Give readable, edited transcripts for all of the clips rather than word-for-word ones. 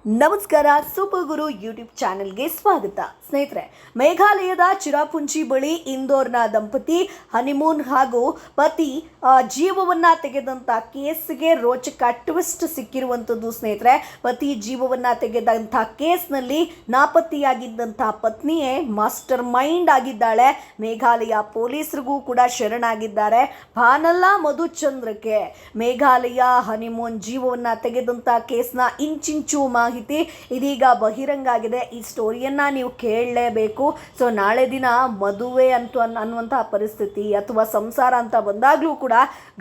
ನಮಸ್ಕಾರ. ಸೂಪರ್ ಗುರು ಯೂಟ್ಯೂಬ್ ಚಾನೆಲ್ಗೆ ಸ್ವಾಗತ. ಸ್ನೇಹಿತರೆ, ಮೇಘಾಲಯದ ಚಿರಾಪುಂಜಿ ಬಳಿ ಇಂದೋರ್ನ ದಂಪತಿ ಹನಿಮೂನ್ ಹಾಗೂ ಪತಿ ಜೀವವನ್ನು ತೆಗೆದಂಥ ಕೇಸ್ಗೆ ರೋಚಕ ಟ್ವಿಸ್ಟ್ ಸಿಕ್ಕಿರುವಂಥದ್ದು. ಸ್ನೇಹಿತರೆ, ಪತಿ ಜೀವವನ್ನು ತೆಗೆದಂಥ ಕೇಸ್ನಲ್ಲಿ ನಾಪತ್ತೆಯಾಗಿದ್ದಂಥ ಪತ್ನಿಯೇ ಮಾಸ್ಟರ್ ಮೈಂಡ್ ಆಗಿದ್ದಾಳೆ. ಮೇಘಾಲಯ ಪೊಲೀಸರಿಗೂ ಕೂಡ ಶರಣಾಗಿದ್ದಾರೆ. ಭಾನಲ್ಲ ಮಧುಚಂದ್ರಕ್ಕೆ ಮೇಘಾಲಯ ಹನಿಮೂನ್ ಜೀವವನ್ನು ತೆಗೆದಂಥ ಕೇಸ್ನ ಇಂಚಿಂಚು ಮಾಹಿತಿ ಇದೀಗ ಬಹಿರಂಗ ಆಗಿದೆ. ಈ ಸ್ಟೋರಿಯನ್ನು ನೀವು ಕೇಳಲೇಬೇಕು. ಸೊ ನಾಳೆ ದಿನ ಮದುವೆ ಅನ್ನುವಂತಹ ಪರಿಸ್ಥಿತಿ ಅಥವಾ ಸಂಸಾರ ಅಂತ ಬಂದಾಗಲೂ ಕೂಡ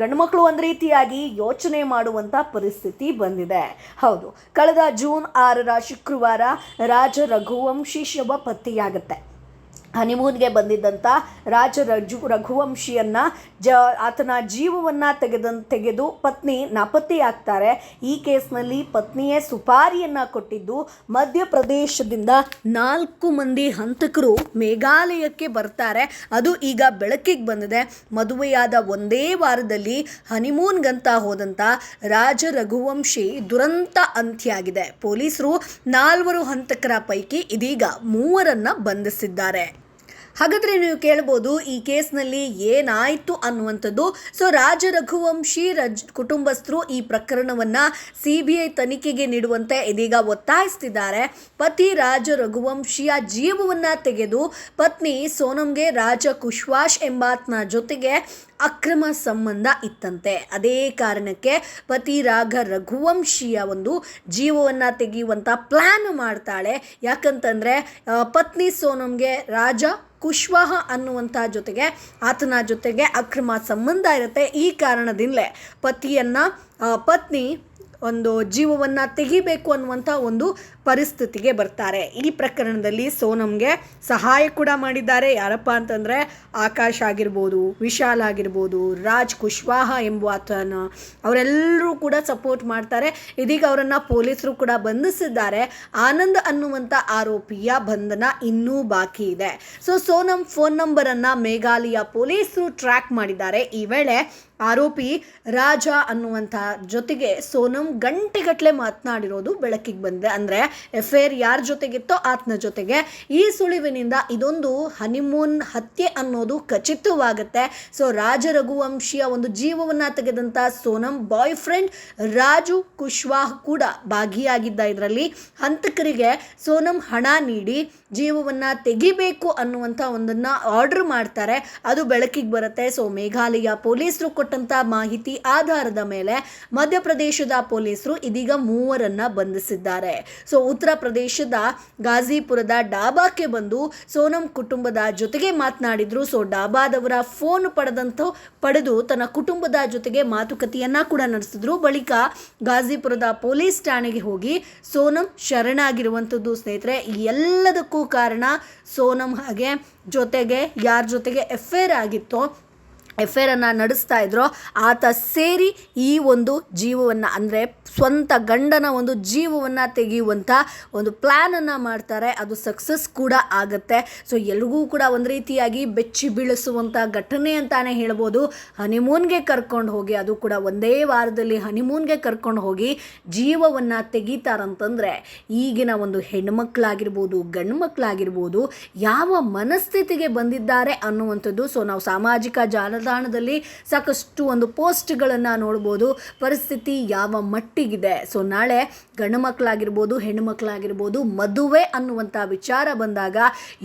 ಗಂಡು ಮಕ್ಕಳು ಒಂದು ರೀತಿಯಾಗಿ ಯೋಚನೆ ಮಾಡುವಂಥ ಪರಿಸ್ಥಿತಿ ಬಂದಿದೆ. ಹೌದು, ಕಳೆದ ಜೂನ್ 6 ಶುಕ್ರವಾರ ರಾಜ ರಘುವಂಶಿ ಶವ ಪತ್ತೆಯಾಗುತ್ತೆ. ಹನಿಮೂನ್ಗೆ ಬಂದಿದ್ದಂಥ ರಘುವಂಶಿಯನ್ನು ಆತನ ಜೀವವನ್ನು ತೆಗೆದು ಪತ್ನಿ ನಾಪತ್ತೆಯಾಗ್ತಾರೆ. ಈ ಕೇಸ್ನಲ್ಲಿ ಪತ್ನಿಯೇ ಸುಪಾರಿಯನ್ನು ಕೊಟ್ಟಿದ್ದು ಮಧ್ಯಪ್ರದೇಶದಿಂದ 4 ಮಂದಿ ಹಂತಕರು ಮೇಘಾಲಯಕ್ಕೆ ಬರ್ತಾರೆ. ಅದು ಈಗ ಬೆಳಕಿಗೆ ಬಂದಿದೆ. ಮದುವೆಯಾದ ಒಂದೇ ವಾರದಲ್ಲಿ ಹನಿಮೂನ್ಗಂತ ಹೋದಂಥ ರಾಜ ರಘುವಂಶಿ ದುರಂತ ಅಂತ್ಯ ಆಗಿದೆ. ಪೊಲೀಸರು 4 ಹಂತಕರ ಪೈಕಿ ಇದೀಗ 3 ಬಂಧಿಸಿದ್ದಾರೆ. ಹಾಗಾದರೆ ನೀವು ಕೇಳ್ಬೋದು, ಈ ಕೇಸ್ನಲ್ಲಿ ಏನಾಯಿತು ಅನ್ನುವಂಥದ್ದು. ಸೊ ರಾಜ ರಘುವಂಶಿ ಕುಟುಂಬಸ್ಥರು ಈ ಪ್ರಕರಣವನ್ನು CBI ತನಿಖೆಗೆ ನೀಡುವಂತೆ ಇದೀಗ ಒತ್ತಾಯಿಸ್ತಿದ್ದಾರೆ. ಪತಿ ರಾಜ ರಘುವಂಶಿಯ ಜೀವವನ್ನು ತೆಗೆದು ಪತ್ನಿ ಸೋನಂಗೆ ರಾಜ ಕುಶ್ವಾಶ್ ಎಂಬಾತನ ಜೊತೆಗೆ ಅಕ್ರಮ ಸಂಬಂಧ ಇತ್ತಂತೆ. ಅದೇ ಕಾರಣಕ್ಕೆ ಪತಿ ರಘುವಂಶಿಯ ಒಂದು ಜೀವವನ್ನು ತೆಗೆಯುವಂಥ ಪ್ಲ್ಯಾನ್ ಮಾಡ್ತಾಳೆ. ಯಾಕಂತಂದರೆ ಪತ್ನಿ ಸೋನಂಗೆ ರಾಜ ಕುಶ್ವಾಹ ಅನ್ನುವಂಥ ಆತನ ಜೊತೆಗೆ ಅಕ್ರಮ ಸಂಬಂಧ ಇರುತ್ತೆ. ಈ ಕಾರಣದಿಂದಲೇ ಪತ್ನಿ ಒಂದು ಜೀವವನ್ನು ತೆಗಿಬೇಕು ಅನ್ನುವಂಥ ಒಂದು ಪರಿಸ್ಥಿತಿಗೆ ಬರ್ತಾರೆ. ಈ ಪ್ರಕರಣದಲ್ಲಿ ಸೋನಂಗೆ ಸಹಾಯ ಕೂಡ ಮಾಡಿದ್ದಾರೆ. ಯಾರಪ್ಪ ಅಂತಂದರೆ ಆಕಾಶ್ ಆಗಿರ್ಬೋದು, ವಿಶಾಲ್ ಆಗಿರ್ಬೋದು, ರಾಜ್ ಕುಶ್ವಾಹ ಎಂಬಾತನ ಅವರೆಲ್ಲರೂ ಕೂಡ ಸಪೋರ್ಟ್ ಮಾಡ್ತಾರೆ. ಇದೀಗ ಅವರನ್ನು ಪೊಲೀಸರು ಕೂಡ ಬಂಧಿಸಿದ್ದಾರೆ. ಆನಂದ್ ಅನ್ನುವಂಥ ಆರೋಪಿಯ ಬಂಧನ ಇನ್ನೂ ಬಾಕಿ ಇದೆ. ಸೊ ಸೋನಂ ಫೋನ್ ನಂಬರನ್ನು ಮೇಘಾಲಯ ಪೊಲೀಸರು ಟ್ರ್ಯಾಕ್ ಮಾಡಿದ್ದಾರೆ. ಈ ವೇಳೆ ಆರೋಪಿ ರಾಜ ಅನ್ನುವಂಥ ಜೊತೆಗೆ ಸೋನಂ ಗಂಟೆಗಟ್ಟಲೆ ಮಾತನಾಡಿರೋದು ಬೆಳಕಿಗೆ ಬಂದಿದೆ. ಅಂದರೆ ಅಫೇರ್ ಯಾರ ಜೊತೆಗಿತ್ತೋ ಆತನ ಜೊತೆಗೆ. ಈ ಸುಳಿವಿನಿಂದ ಇದೊಂದು ಹನಿಮೂನ್ ಹತ್ಯೆ ಅನ್ನೋದು ಖಚಿತವಾಗುತ್ತೆ. ಸೊ ರಾಜ ರಘುವಂಶಿಯ ಒಂದು ಜೀವವನ್ನು ತೆಗೆದಂಥ ಸೋನಂ ಬಾಯ್ ಫ್ರೆಂಡ್ ರಾಜು ಕುಶ್ವಾಹ್ ಕೂಡ ಭಾಗಿಯಾಗಿದ್ದ ಇದರಲ್ಲಿ. ಹಂತಕರಿಗೆ ಸೋನಂ ಹಣ ನೀಡಿ ಜೀವವನ್ನು ತೆಗಿಬೇಕು ಅನ್ನುವಂಥ ಒಂದನ್ನು ಆರ್ಡರ್ ಮಾಡ್ತಾರೆ. ಅದು ಬೆಳಕಿಗೆ ಬರುತ್ತೆ. ಸೊ ಮೇಘಾಲಯ ಪೊಲೀಸರು ಕೊಟ್ಟಂಥ ಮಾಹಿತಿ ಆಧಾರದ ಮೇಲೆ ಮಧ್ಯಪ್ರದೇಶದ ಪೊಲೀಸರು ಇದೀಗ 3 ಬಂಧಿಸಿದ್ದಾರೆ. ಸೊ ಉತ್ತರ ಪ್ರದೇಶದ ಗಾಜಿಪುರದ ಡಾಬಾಕ್ಕೆ ಬಂದು ಸೋನಂ ಕುಟುಂಬದ ಜೊತೆಗೆ ಮಾತನಾಡಿದ್ರು. ಸೊ ಡಾಬಾದವರ ಫೋನ್ ಪಡೆದು ತನ್ನ ಕುಟುಂಬದ ಜೊತೆಗೆ ಮಾತುಕತೆಯನ್ನ ಕೂಡ ನಡೆಸಿದ್ರು. ಬಳಿಕ ಗಾಜಿಪುರದ ಪೊಲೀಸ್ ಠಾಣೆಗೆ ಹೋಗಿ ಸೋನಂ ಶರಣಾಗಿರುವಂಥದ್ದು. ಸ್ನೇಹಿತರೆ, ಈ ಎಲ್ಲದಕ್ಕೂ ಕಾರಣ ಸೋನಂ ಹಾಗೆ ಯಾರ ಜೊತೆಗೆ ಅಫೇರ್ ಆಗಿತ್ತೋ, ಅಫೇರನ್ನು ನಡೆಸ್ತಾ ಇದ್ರೋ ಆತ ಸೇರಿ ಈ ಒಂದು ಜೀವವನ್ನು ಅಂದರೆ ಸ್ವಂತ ಗಂಡನ ಒಂದು ಜೀವವನ್ನು ತೆಗೆಯುವಂಥ ಒಂದು ಪ್ಲ್ಯಾನನ್ನು ಮಾಡ್ತಾರೆ. ಅದು ಸಕ್ಸಸ್ ಕೂಡ ಆಗುತ್ತೆ. ಸೊ ಎಲ್ರಿಗೂ ಕೂಡ ಒಂದು ರೀತಿಯಾಗಿ ಬೆಚ್ಚಿ ಬೀಳಿಸುವಂಥ ಘಟನೆ ಅಂತಾನೆ ಹೇಳ್ಬೋದು. ಹನಿಮೂನ್ಗೆ ಕರ್ಕೊಂಡು ಹೋಗಿ, ಅದು ಕೂಡ ಒಂದೇ ವಾರದಲ್ಲಿ ಹನಿಮೂನ್ಗೆ ಕರ್ಕೊಂಡು ಹೋಗಿ ಜೀವವನ್ನು ತೆಗಿತಾರಂತಂದರೆ ಈಗಿನ ಒಂದು ಹೆಣ್ಮಕ್ಳಾಗಿರ್ಬೋದು, ಗಂಡು ಮಕ್ಕಳಾಗಿರ್ಬೋದು ಯಾವ ಮನಸ್ಥಿತಿಗೆ ಬಂದಿದ್ದಾರೆ ಅನ್ನುವಂಥದ್ದು. ಸೊ ನಾವು ಸಾಮಾಜಿಕ ಜಾಲತಾಣದಲ್ಲಿ ಸಾಕಷ್ಟು ಒಂದು ಪೋಸ್ಟ್ಗಳನ್ನು ನೋಡ್ಬೋದು. ಪರಿಸ್ಥಿತಿ ಯಾವ ಮಟ್ಟಿಗಿದೆ. ಸೊ ನಾಳೆ ಗಂಡು ಮಕ್ಕಳಾಗಿರ್ಬೋದು, ಹೆಣ್ಣು ಮಕ್ಕಳಾಗಿರ್ಬೋದು, ಮದುವೆ ಅನ್ನುವಂಥ ವಿಚಾರ ಬಂದಾಗ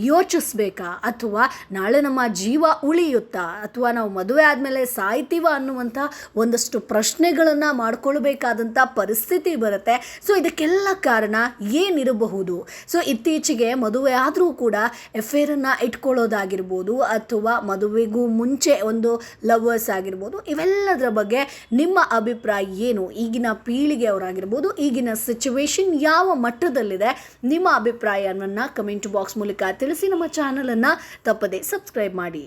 ಯೋಚಿಸ್ಬೇಕಾ, ಅಥವಾ ನಾಳೆ ನಮ್ಮ ಜೀವ ಉಳಿಯುತ್ತಾ, ಅಥವಾ ನಾವು ಮದುವೆ ಆದಮೇಲೆ ಸಾಯ್ತೀವ ಅನ್ನುವಂಥ ಒಂದಷ್ಟು ಪ್ರಶ್ನೆಗಳನ್ನು ಮಾಡ್ಕೊಳ್ಬೇಕಾದಂಥ ಪರಿಸ್ಥಿತಿ ಬರುತ್ತೆ. ಸೊ ಇದಕ್ಕೆಲ್ಲ ಕಾರಣ ಏನಿರಬಹುದು? ಸೊ ಇತ್ತೀಚೆಗೆ ಮದುವೆ ಆದರೂ ಕೂಡ ಅಫೇರನ್ನು ಇಟ್ಕೊಳ್ಳೋದಾಗಿರ್ಬೋದು, ಅಥವಾ ಮದುವೆಗೂ ಮುಂಚೆ ಒಂದು ಲವರ್ಸ್ ಆಗಿರ್ಬೋದು, ಇವೆಲ್ಲದರ ಬಗ್ಗೆ ನಿಮ್ಮ ಅಭಿಪ್ರಾಯ ಏನು? ಈಗಿನ ಪೀಳಿಗೆಯವರಾಗಿರ್ಬೋದು, ಈಗಿನ ಸಿಚುವೇಶನ್ ಯಾವ ಮಟ್ಟದಲ್ಲಿದೆ? ನಿಮ್ಮ ಅಭಿಪ್ರಾಯವನ್ನು ಕಮೆಂಟ್ ಬಾಕ್ಸ್ ಮೂಲಕ ತಿಳಿಸಿ. ನಮ್ಮ ಚಾನಲನ್ನು ತಪ್ಪದೇ ಸಬ್ಸ್ಕ್ರೈಬ್ ಮಾಡಿ.